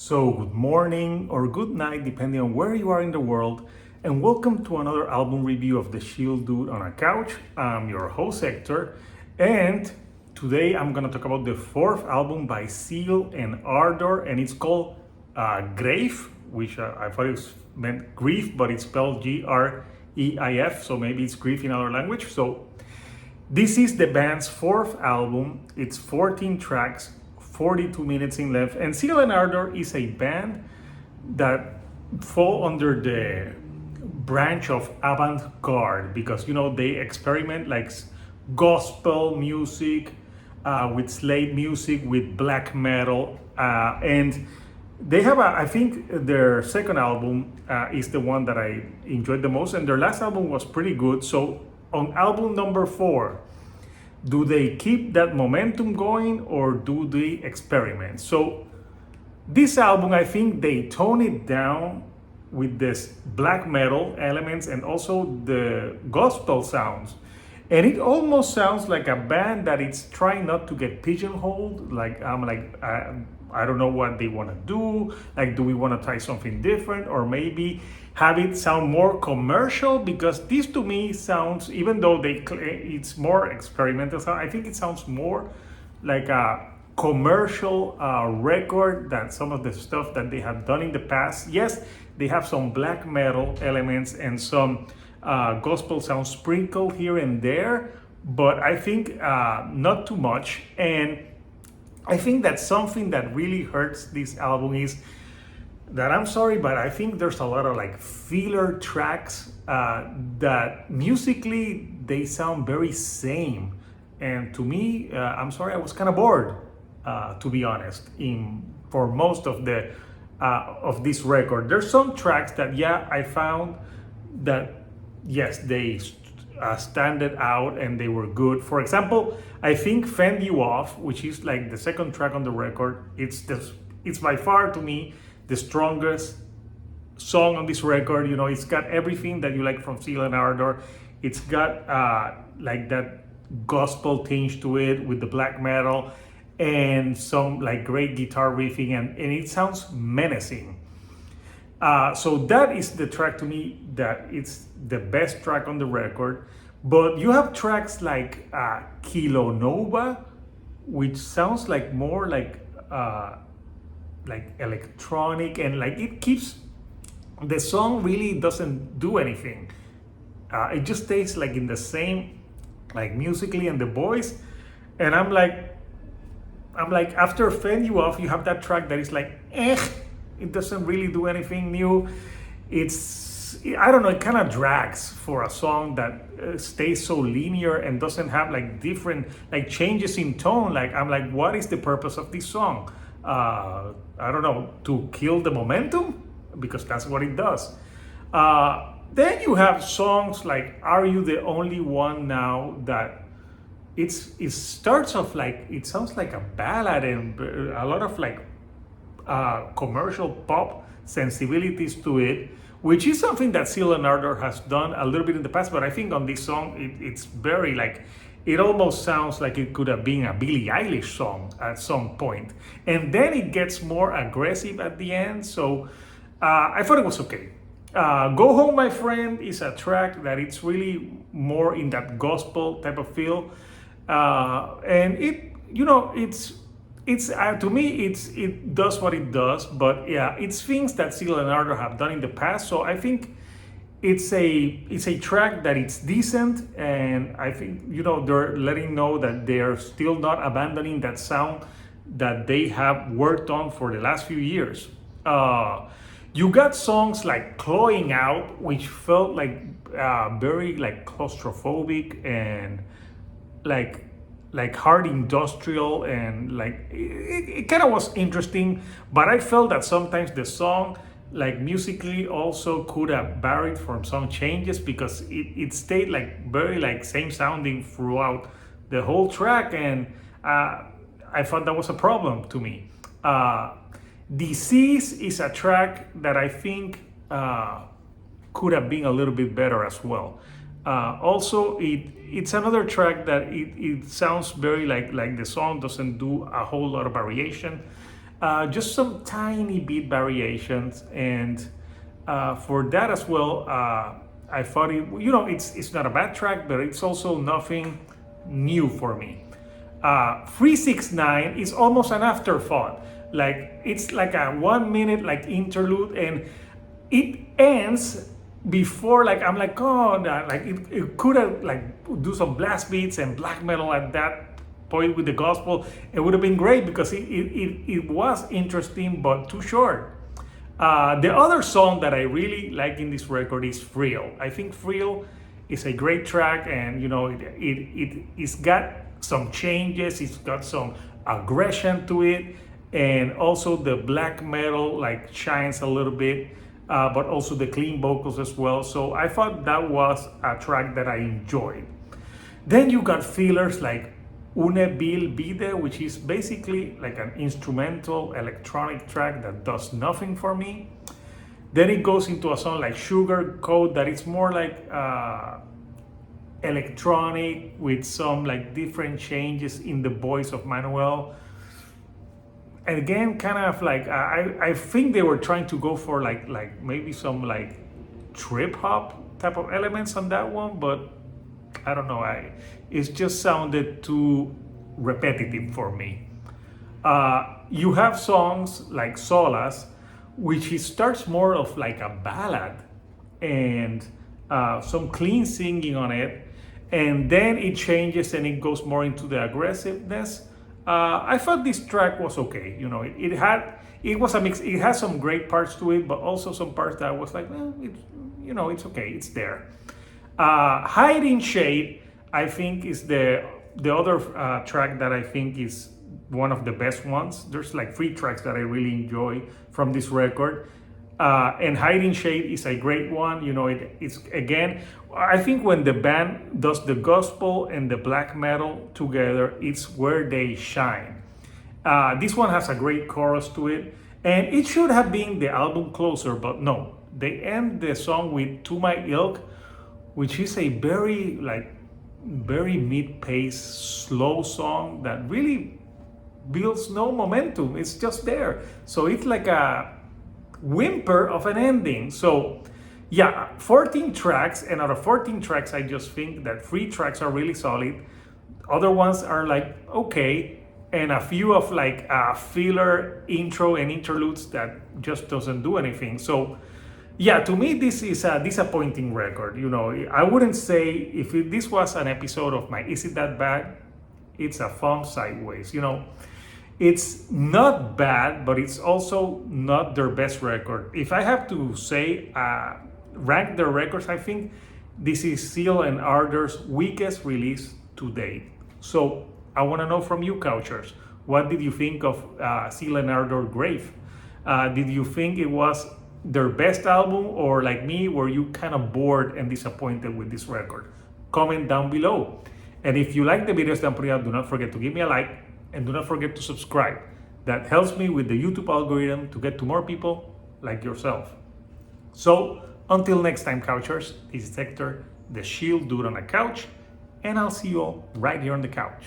So, good morning or good night, depending on where you are in the world, and welcome to another album review of the Chill Dude on a Couch. I'm your host, Hector, and today I'm gonna talk about the fourth album by Zeal and Ardor, and it's called Greif, which I thought it was meant grief, but it's spelled G-R-E-I-F, so maybe it's grief in other language. So, this is the band's fourth album. It's 14 tracks, 42 minutes in length, and Zeal and Ardor is a band that fall under the branch of avant-garde because they experiment like gospel music with slate music, with black metal, and they have I think their second album is the one that I enjoyed the most, and their last album was pretty good. So on album number 4, do they keep that momentum going or do they experiment? So this album, I think they tone it down with this black metal elements and also the gospel sounds. And it almost sounds like a band that it's trying not to get pigeonholed. I don't know what they want to do. Like, do we want to try something different, or maybe have it sound more commercial? Because this to me sounds, even though it's more experimental sound, I think it sounds more like a commercial record than some of the stuff that they have done in the past. Yes, they have some black metal elements and some gospel sounds sprinkled here and there, but I think not too much. And I think that something that really hurts this album is that, I'm sorry, but I think there's a lot of like filler tracks that musically they sound very same. And to me, I'm sorry, I was kind of bored, to be honest, for most of the of this record. There's some tracks that I found that yes, they stand out and they were good. For example, I think Fend You Off, which is like the second track on the record, it's by far to me the strongest song on this record. It's got everything that you like from Zeal and Ardor. It's got like that gospel tinge to it with the black metal and some like great guitar riffing, and it sounds menacing. So that is the track to me that it's the best track on the record. But you have tracks like Kilonova, which sounds like more like electronic, and like it keeps, the song really doesn't do anything. It just stays like in the same, like musically and the voice. And I'm like after Fend You Off, you have that track that is like it doesn't really do anything new. I don't know, it kind of drags for a song that stays so linear and doesn't have like different like changes in tone. Like, I'm like, what is the purpose of this song? I don't know, to kill the momentum? Because that's what it does. Then you have songs like Are You the Only One Now, that it starts off like, it sounds like a ballad and a lot of like commercial pop sensibilities to it, which is something that Zeal and Ardor has done a little bit in the past. But I think on this song, it's very like, it almost sounds like it could have been a Billie Eilish song at some point. And then it gets more aggressive at the end. So I thought it was okay. Go Home, My Friend is a track that it's really more in that gospel type of feel. And it's to me, it does what it does, but yeah, it's things that Zeal and Ardor have done in the past. So I think it's a track that it's decent, and I think they're letting know that they're still not abandoning that sound that they have worked on for the last few years. You got songs like Clawing Out, which felt like very like claustrophobic and like hard industrial, and like it kind of was interesting, but I felt that sometimes the song like musically also could have varied from some changes, because it stayed like very like same sounding throughout the whole track, and I thought that was a problem to me. Disease is a track that I think could have been a little bit better as well. Also, it's another track that it sounds very like the song doesn't do a whole lot of variation. just some tiny beat variations, and for that as well, I thought it's not a bad track, but it's also nothing new for me. 369 is almost an afterthought. Like it's like a 1 minute like interlude, and it ends before, like I'm like, oh, like it could have like do some blast beats and black metal at that point with the gospel. It would have been great because it was interesting but too short. The other song that I really like in this record is Frill. I think Frill is a great track, and it's got some changes, it's got some aggression to it, and also the black metal like shines a little bit, but also the clean vocals as well. So I thought that was a track that I enjoyed. Then you got fillers like Une Bil Bide, which is basically like an instrumental electronic track that does nothing for me. Then it goes into a song like Sugar Coat that is more like electronic with some like different changes in the voice of Manuel. And again, kind of like I think they were trying to go for like maybe some like trip hop type of elements on that one, but I don't know. It just sounded too repetitive for me. You have songs like Solas, which it starts more of like a ballad and some clean singing on it, and then it changes and it goes more into the aggressiveness. I thought this track was okay. It was a mix. It has some great parts to it, but also some parts that was like, it's okay. It's there. Hide in Shade, I think, is the other track that I think is one of the best ones. There's like 3 tracks that I really enjoy from this record. And Hide in Shade is a great one. It's again, I think when the band does the gospel and the black metal together, it's where they shine. This one has a great chorus to it, and it should have been the album closer, but no. They end the song with To My Ilk, which is a very mid-paced, slow song that really builds no momentum. It's just there. So it's like a whimper of an ending. So yeah, 14 tracks, and out of 14 tracks, I just think that 3 tracks are really solid. Other ones are like okay, and a few of like filler intro and interludes that just doesn't do anything. So yeah, to me, this is a disappointing record. I wouldn't say if this was an episode of my Is It That Bad? It's a thumb sideways. It's not bad, but it's also not their best record. If I have to say, rank their records, I think this is Zeal and Ardor's weakest release to date. So I want to know from you, Couchers, what did you think of Zeal and Ardor-GREIF? Did you think it was their best album, or like me, were you kind of bored and disappointed with this record? Comment down below. And if you like the videos that I'm putting out, do not forget to give me a like, and do not forget to subscribe. That helps me with the YouTube algorithm to get to more people like yourself. So until next time, Couchers, this is Hector, the Shield Dude on the couch, and I'll see you all right here on the couch.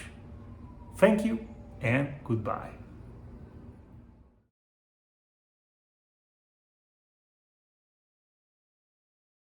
Thank you and goodbye.